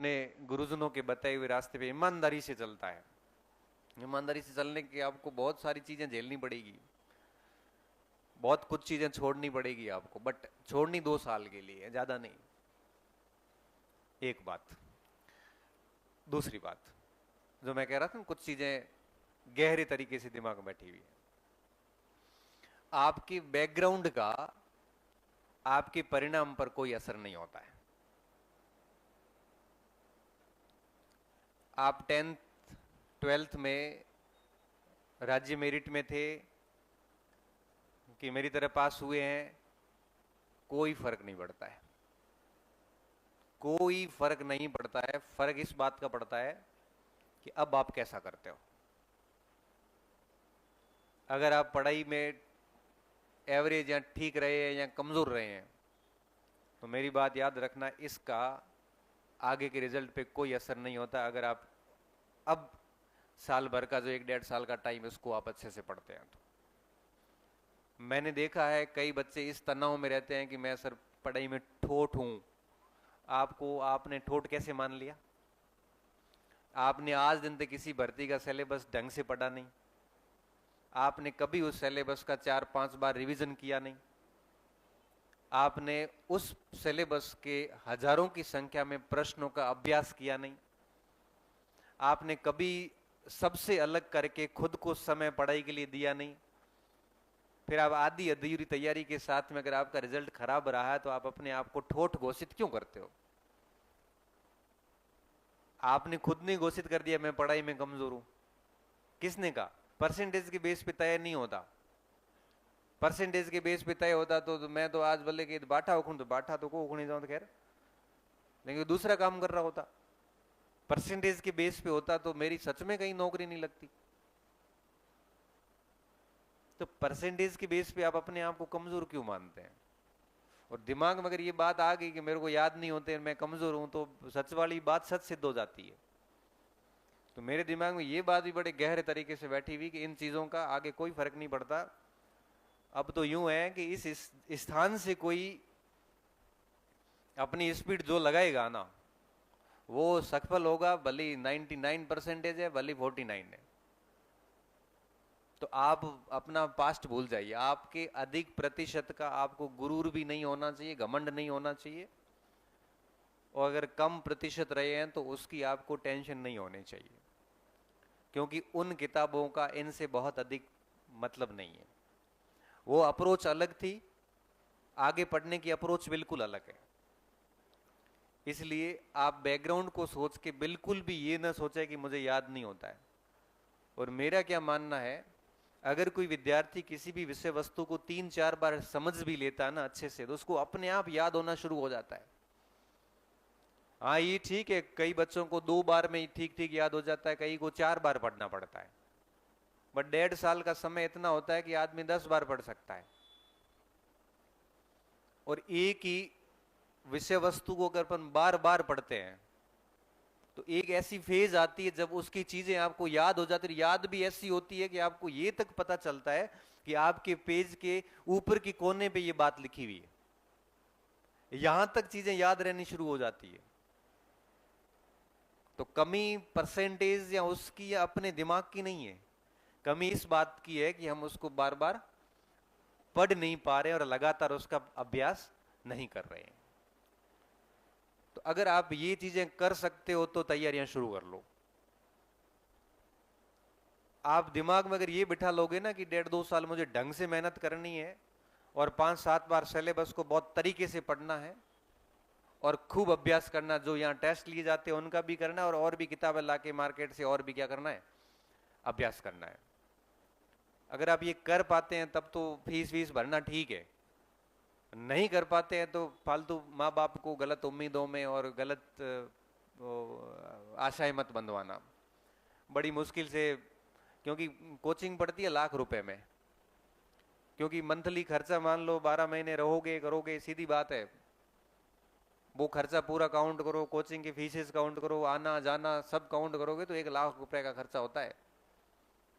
अपने गुरुजनों के बताए हुए रास्ते पे ईमानदारी से चलता है, ईमानदारी से चलने के आपको बहुत सारी चीजें झेलनी पड़ेगी, बहुत कुछ चीजें छोड़नी पड़ेगी आपको, बट छोड़नी 2 साल के लिए, ज्यादा नहीं। एक बात। दूसरी बात जो मैं कह रहा था ना, कुछ चीजें गहरे तरीके से दिमाग में बैठी हुई है। आपके बैकग्राउंड का आपके परिणाम पर कोई असर नहीं होता है। आप 10th 12th में राज्य मेरिट में थे कि मेरी तरह पास हुए हैं, कोई फर्क नहीं पड़ता है, कोई फर्क नहीं पड़ता है। फर्क इस बात का पड़ता है कि अब आप कैसा करते हो। अगर आप पढ़ाई में एवरेज या ठीक रहे हैं या कमजोर रहे हैं, तो मेरी बात याद रखना, इसका आगे के रिजल्ट पे कोई असर नहीं होता। अगर आप अब साल भर का जो 1-1.5 साल का टाइम है उसको आप अच्छे से पढ़ते हैं तो। मैंने देखा है कई बच्चे इस तनाव में रहते हैं कि मैं सर पढ़ाई में ठोठ हूं। आपने ठोठ कैसे मान लिया? आपने आज दिन तक किसी भर्ती का सिलेबस ढंग से पढ़ा नहीं, आपने कभी उस सिलेबस का 4-5 बार रिवीजन किया नहीं, आपने उस सिलेबस के हजारों की संख्या में प्रश्नों का अभ्यास किया नहीं, आपने कभी सबसे अलग करके खुद को समय पढ़ाई के लिए दिया नहीं। फिर आप आधी अधूरी तैयारी के साथ में अगर आपका रिजल्ट खराब रहा है तो आप अपने आप को ठोठ घोषित क्यों करते हो? आपने खुद ने घोषित कर दिया मैं पढ़ाई में कमजोर हूं। किसने कहा? परसेंटेज के बेस पे तय नहीं होता। परसेंटेज के बेस पे तय होता तो मैं तो आज भले के बाठा उखूं तो बाठा तो को उखनी जाऊं तो खैर, लेकिन दूसरा काम कर रहा होता। परसेंटेज के बेस पे होता तो मेरी सच में कहीं नौकरी नहीं लगती। तो परसेंटेज के बेस पे आप अपने आप को कमजोर क्यों मानते हैं? और दिमाग में अगर ये बात आ गई कि मेरे को याद नहीं होते, मैं कमजोर हूं, तो सच वाली बात सच सिद्ध हो जाती है। तो मेरे दिमाग में ये बात भी बड़े गहरे तरीके से बैठी हुई कि इन चीजों का आगे कोई फर्क नहीं पड़ता। अब तो यूं है कि इस स्थान से कोई अपनी स्पीड जो लगाएगा ना वो सफल होगा, भले 99% है, भले 49 है। तो आप अपना पास्ट भूल जाइए। आपके अधिक प्रतिशत का आपको गुरूर भी नहीं होना चाहिए, घमंड नहीं होना चाहिए। और अगर कम प्रतिशत रहे हैं तो उसकी आपको टेंशन नहीं होनी चाहिए, क्योंकि उन किताबों का इनसे बहुत अधिक मतलब नहीं है। वो अप्रोच अलग थी, आगे पढ़ने की अप्रोच बिल्कुल अलग है। इसलिए आप बैकग्राउंड को सोच के बिल्कुल भी ये ना सोचे कि मुझे याद नहीं होता है। और मेरा क्या मानना है, अगर कोई विद्यार्थी किसी भी विषय वस्तु को 3-4 बार समझ भी लेता है ना अच्छे से, तो उसको अपने आप याद होना शुरू हो जाता है। हाँ ये ठीक है, कई बच्चों को 2 बार में ठीक ठीक याद हो जाता है, कई को 4 बार पढ़ना पड़ता है। बट 1.5 साल का समय इतना होता है कि आदमी 10 बार पढ़ सकता है। और एक ही विषय वस्तु को अगर अपन बार बार पढ़ते हैं तो एक ऐसी फेज आती है जब उसकी चीजें आपको याद हो जाती है। याद भी ऐसी होती है कि आपको ये तक पता चलता है कि आपके पेज के ऊपर के कोने पे ये बात लिखी हुई है, यहां तक चीजें याद रहनी शुरू हो जाती है। तो कमी परसेंटेज या उसकी या अपने दिमाग की नहीं है, कमी इस बात की है कि हम उसको बार बार पढ़ नहीं पा रहे और लगातार उसका अभ्यास नहीं कर रहे हैं। तो अगर आप ये चीजें कर सकते हो तो तैयारियां शुरू कर लो। आप दिमाग में अगर ये बिठा लोगे ना कि 1.5-2 साल मुझे ढंग से मेहनत करनी है और 5-7 बार सिलेबस को बहुत तरीके से पढ़ना है और खूब अभ्यास करना, जो यहाँ टेस्ट लिए जाते हैं उनका भी करना है और भी किताबें लाके मार्केट से और भी क्या करना है, अभ्यास करना है। अगर आप ये कर पाते हैं तब तो फीस वीस भरना ठीक है, नहीं कर पाते हैं तो फालतू माँ बाप को गलत उम्मीदों में और गलत आशाएं मत बंधवाना। बड़ी मुश्किल से, क्योंकि कोचिंग पड़ती है लाख रुपए में, क्योंकि मंथली खर्चा मान लो 12 महीने रहोगे करोगे, सीधी बात है, वो खर्चा पूरा काउंट करो, कोचिंग की फीसेस काउंट करो, आना जाना सब काउंट करोगे तो 1 लाख रुपए का खर्चा होता है।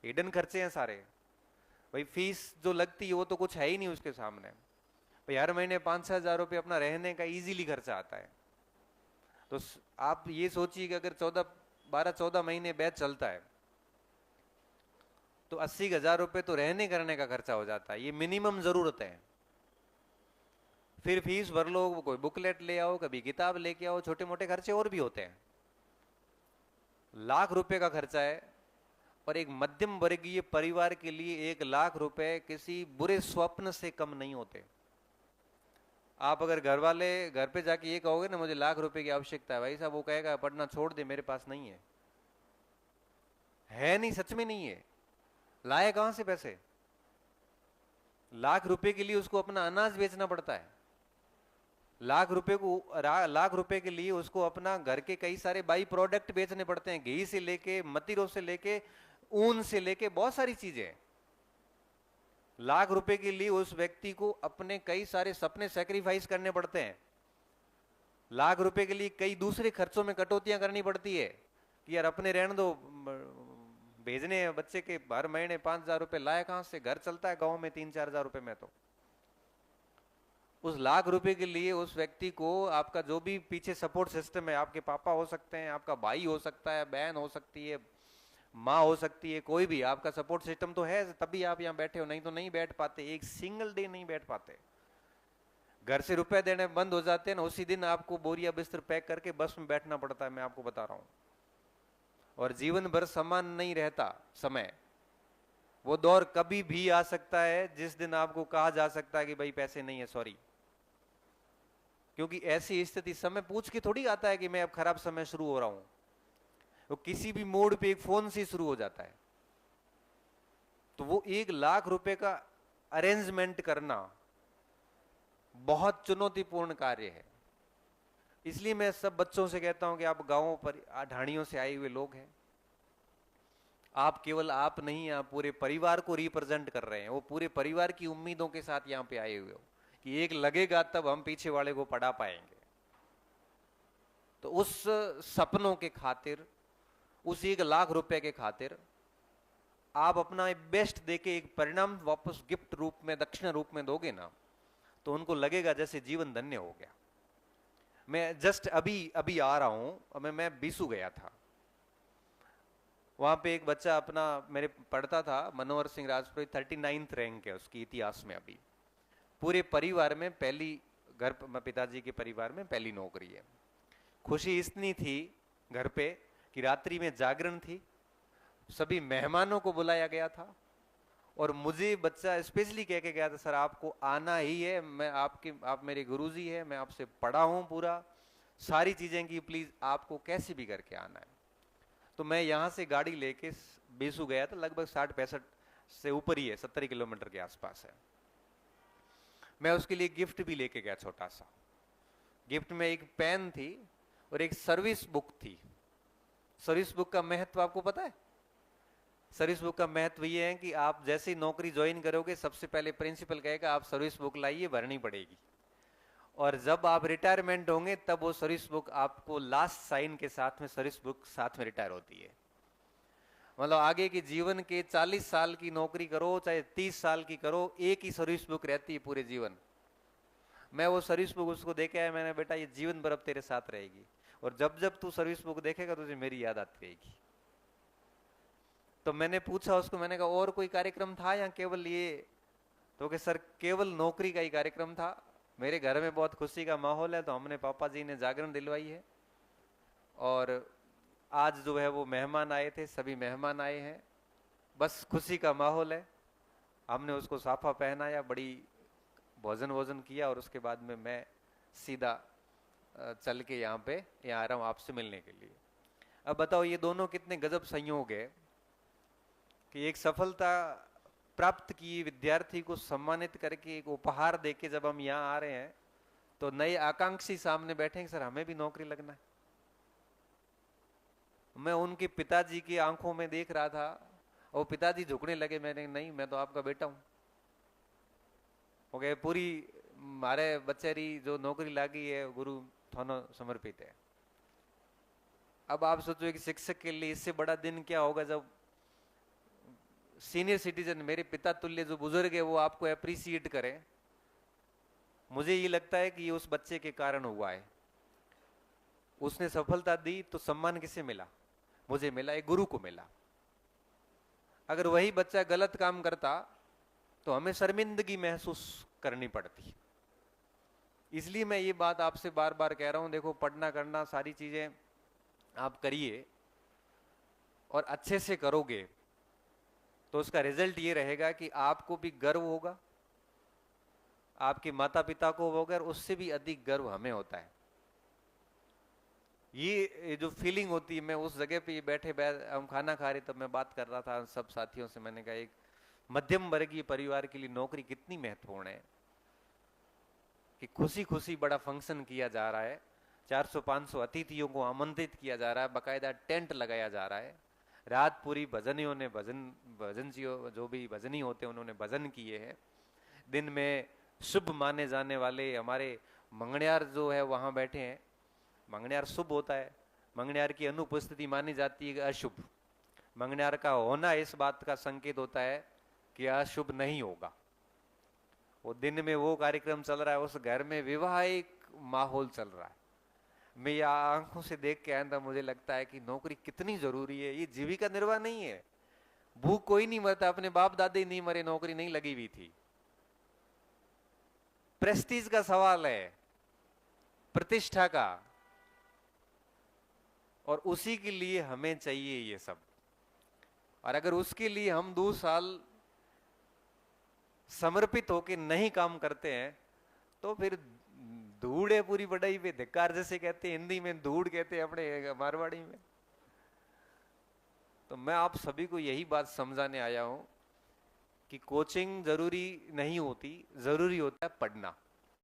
हिडन खर्चे हैं सारे। भाई फीस जो लगती है वो तो कुछ है ही नहीं उसके सामने। भाई हर महीने 5-6 हजार रुपये अपना रहने का इजीली खर्चा आता है। तो आप ये सोचिए कि अगर 12 महीने बैच चलता है तो 80,000 रुपए तो रहने करने का खर्चा हो जाता है, ये मिनिमम जरूरत है। फिर फीस भर लो, कोई बुकलेट ले आओ, कभी किताब लेके आओ, छोटे मोटे खर्चे और भी होते हैं। लाख रुपए का खर्चा है, और एक मध्यम वर्गीय परिवार के लिए 1 लाख रुपए किसी बुरे स्वप्न से कम नहीं होते। आप अगर घर वाले घर पे जाके ये कहोगे ना मुझे लाख रुपए की आवश्यकता है, भाई साहब वो कहेगा पढ़ना छोड़ दे, मेरे पास नहीं है नहीं, सच में नहीं है, लाए कहां से पैसे? लाख रुपए के लिए उसको अपना अनाज बेचना पड़ता है। लाख रुपए के लिए उसको अपना घर के कई सारे बाई प्रोडक्ट बेचने पड़ते हैं, घी से लेके मतीरों से लेके ऊन से लेके बहुत सारी चीजें। लाख रुपए के लिए उस व्यक्ति को अपने कई सारे सपने सैक्रिफाइस करने पड़ते हैं। लाख रुपए के लिए कई दूसरे खर्चों में कटौतियां करनी पड़ती है कि यार अपने रहने दो, भेजने हैं बच्चे के हर महीने 5,000 रुपए, लाए कहां से? घर चलता है गांव में 3-4 हजार रुपए में। तो उस लाख रुपए के लिए उस व्यक्ति को आपका जो भी पीछे सपोर्ट सिस्टम है, आपके पापा हो सकते हैं, आपका भाई हो सकता है, बहन हो सकती है, माँ हो सकती है, कोई भी आपका सपोर्ट सिस्टम तो है, तभी आप यहाँ बैठे हो, नहीं तो नहीं बैठ पाते, एक सिंगल डे नहीं बैठ पाते। घर से रुपए देने बंद हो जाते हैं ना, उसी दिन आपको बोरिया बिस्तर पैक करके बस में बैठना पड़ता है, मैं आपको बता रहा हूं। और जीवन भर समान नहीं रहता समय, वो दौर कभी भी आ सकता है जिस दिन आपको कहा जा सकता है कि भाई पैसे नहीं है, सॉरी। क्योंकि ऐसी स्थिति समय पूछ के थोड़ी आता है कि मैं अब खराब समय शुरू हो रहा हूं, वो किसी भी मोड पे एक फोन से शुरू हो जाता है। तो वो 1 लाख रुपए का अरेंजमेंट करना बहुत चुनौतीपूर्ण कार्य है। इसलिए मैं सब बच्चों से कहता हूं कि आप गांवों पर ढाणियों से आए हुए लोग हैं, आप केवल आप नहीं, आप पूरे परिवार को रिप्रेजेंट कर रहे हैं, वो पूरे परिवार की उम्मीदों के साथ यहां पे आए हुए हो कि एक लगेगा तब हम पीछे वाले को पढ़ा पाएंगे। तो उस सपनों के खातिर, उस 1 लाख रुपए के खातिर आप अपना बेस्ट देके एक परिणाम वापस गिफ्ट रूप में, दक्षिणा रूप में दोगे ना, तो उनको लगेगा जैसे जीवन धन्य हो गया। मैं जस्ट अभी आ रहा हूं, मैं बीसू गया था, वहां पे एक बच्चा अपना मेरे पढ़ता था, मनोहर सिंह राजपुरोहित, 39th रैंक है उसकी इतिहास में। अभी पूरे परिवार में पहली, घर पिताजी के परिवार में पहली नौकरी है। खुशी इतनी थी घर पे कि रात्रि में जागरण थी, सभी मेहमानों को बुलाया गया था, और मुझे बच्चा स्पेशली कह के गया था सर आपको आना ही है, मैं आप मेरे गुरुजी है, मैं आपसे पढ़ा हूं पूरा, सारी चीजें की, प्लीज आपको कैसे भी करके आना है। तो मैं यहां से गाड़ी लेके बेसू गया था, लगभग 60-65 से ऊपर ही है, 70 किलोमीटर के आसपास है। मैं उसके लिए गिफ्ट भी लेके गया, छोटा सा गिफ्ट में एक पेन थी और एक सर्विस बुक थी। सर्विस बुक का महत्व आपको पता है? सर्विस बुक का महत्व ये है कि आप जैसे ही नौकरी ज्वाइन करोगे, सबसे पहले प्रिंसिपल कहेगा आप सर्विस बुक लाइए, भरनी पड़ेगी, और जब आप रिटायरमेंट होंगे तब वो सर्विस बुक आपको लास्ट साइन के साथ में सर्विस बुक साथ में रिटायर होती है। मतलब आगे के जीवन के 40 साल की नौकरी करो चाहे 30 साल की करो, एक ही सर्विस बुक रहती है पूरे जीवन। मैं वो सर्विस बुक उसको देके आया, मैंने बेटा ये जीवन भर अब तेरे साथ रहेगी, और जब जब तू सर्विस बुक देखेगा तुझे मेरी याद आती रहेगी। तो मैंने पूछा उसको, मैंने कहा और कोई कार्यक्रम था या केवल ये? तो कि सर केवल नौकरी का ही कार्यक्रम था, मेरे घर में बहुत खुशी का माहौल है, तो हमने पापा जी ने जागरण दिलवाई है, और आज जो है वो मेहमान आए थे, सभी मेहमान आए हैं, बस खुशी का माहौल है। हमने उसको साफा पहनाया, बड़ी भोजन वोजन किया, और उसके बाद में मैं सीधा चल के यहाँ आ रहा हूँ आपसे मिलने के लिए। अब बताओ ये दोनों कितने गजब संयोग है कि एक सफलता प्राप्त की विद्यार्थी को सम्मानित करके एक उपहार देके जब हम यहाँ आ रहे हैं, तो नए आकांक्षी सामने बैठे हैं सर हमें भी नौकरी लगना है। मैं उनके पिताजी की आंखों में देख रहा था, और पिताजी झुकने लगे, मैंने नहीं मैं तो आपका बेटा हूं। हो गए पूरी मारे बच्चेरी जो नौकरी लागी है गुरु थानो समर्पित है। अब आप सोचो कि शिक्षक के लिए इससे बड़ा दिन क्या होगा जब सीनियर सिटीजन, मेरे पिता तुल्य जो बुजुर्ग है, वो आपको अप्रिशिएट करें। मुझे ये लगता है कि ये उस बच्चे के कारण हुआ है। उसने सफलता दी तो सम्मान किसे मिला? मुझे मिला, एक गुरु को मिला। अगर वही बच्चा गलत काम करता तो हमें शर्मिंदगी महसूस करनी पड़ती। इसलिए मैं ये बात आपसे बार बार कह रहा हूं, देखो पढ़ना करना सारी चीजें आप करिए और अच्छे से करोगे तो उसका रिजल्ट ये रहेगा कि आपको भी गर्व होगा, आपके माता पिता को होगा, और उससे भी अधिक गर्व हमें होता है। ये जो फीलिंग होती है, मैं उस जगह पे बैठे हम खाना खा रहे तब मैं बात कर रहा था सब साथियों से, मैंने कहा एक मध्यम वर्गीय परिवार के लिए नौकरी कितनी महत्वपूर्ण है कि खुशी खुशी बड़ा फंक्शन किया जा रहा है, 400-500 अतिथियों को आमंत्रित किया जा रहा है, बाकायदा टेंट लगाया जा रहा है, रात पूरी भजनियों ने भजन जो भी भजनी होते हैं उन्होंने भजन किए हैं, दिन में शुभ माने जाने वाले हमारे मंगणियार जो है वहां बैठे हैं। मंगणियार शुभ होता है, मंगणियार की अनुपस्थिति मानी जाती है अशुभ, मंगणियार का होना इस बात का संकेत होता है कि अशुभ नहीं होगा। वो दिन में वो कार्यक्रम चल रहा है, उस घर में विवाहिक माहौल चल रहा है। मैं ये आंखों से देख के आया था, मुझे लगता है कि नौकरी कितनी जरूरी है। ये जीविका निर्वाह नहीं है, भूख कोई नहीं मरता, अपने बाप दादे नहीं मरे, नौकरी नहीं लगी हुई थी। प्रेस्टीज का सवाल है, प्रतिष्ठा का, और उसी के लिए हमें चाहिए ये सब। और अगर उसके लिए हम 2 साल समर्पित होके नहीं काम करते हैं तो फिर धूड़ है पूरी बढ़ाई पे, धिक्कार जैसे कहते हैं, हिंदी में धूड़ कहते हैं अपने मारवाड़ी में। तो मैं आप सभी को यही बात समझाने आया हूं कि कोचिंग जरूरी नहीं होती, जरूरी होता है पढ़ना।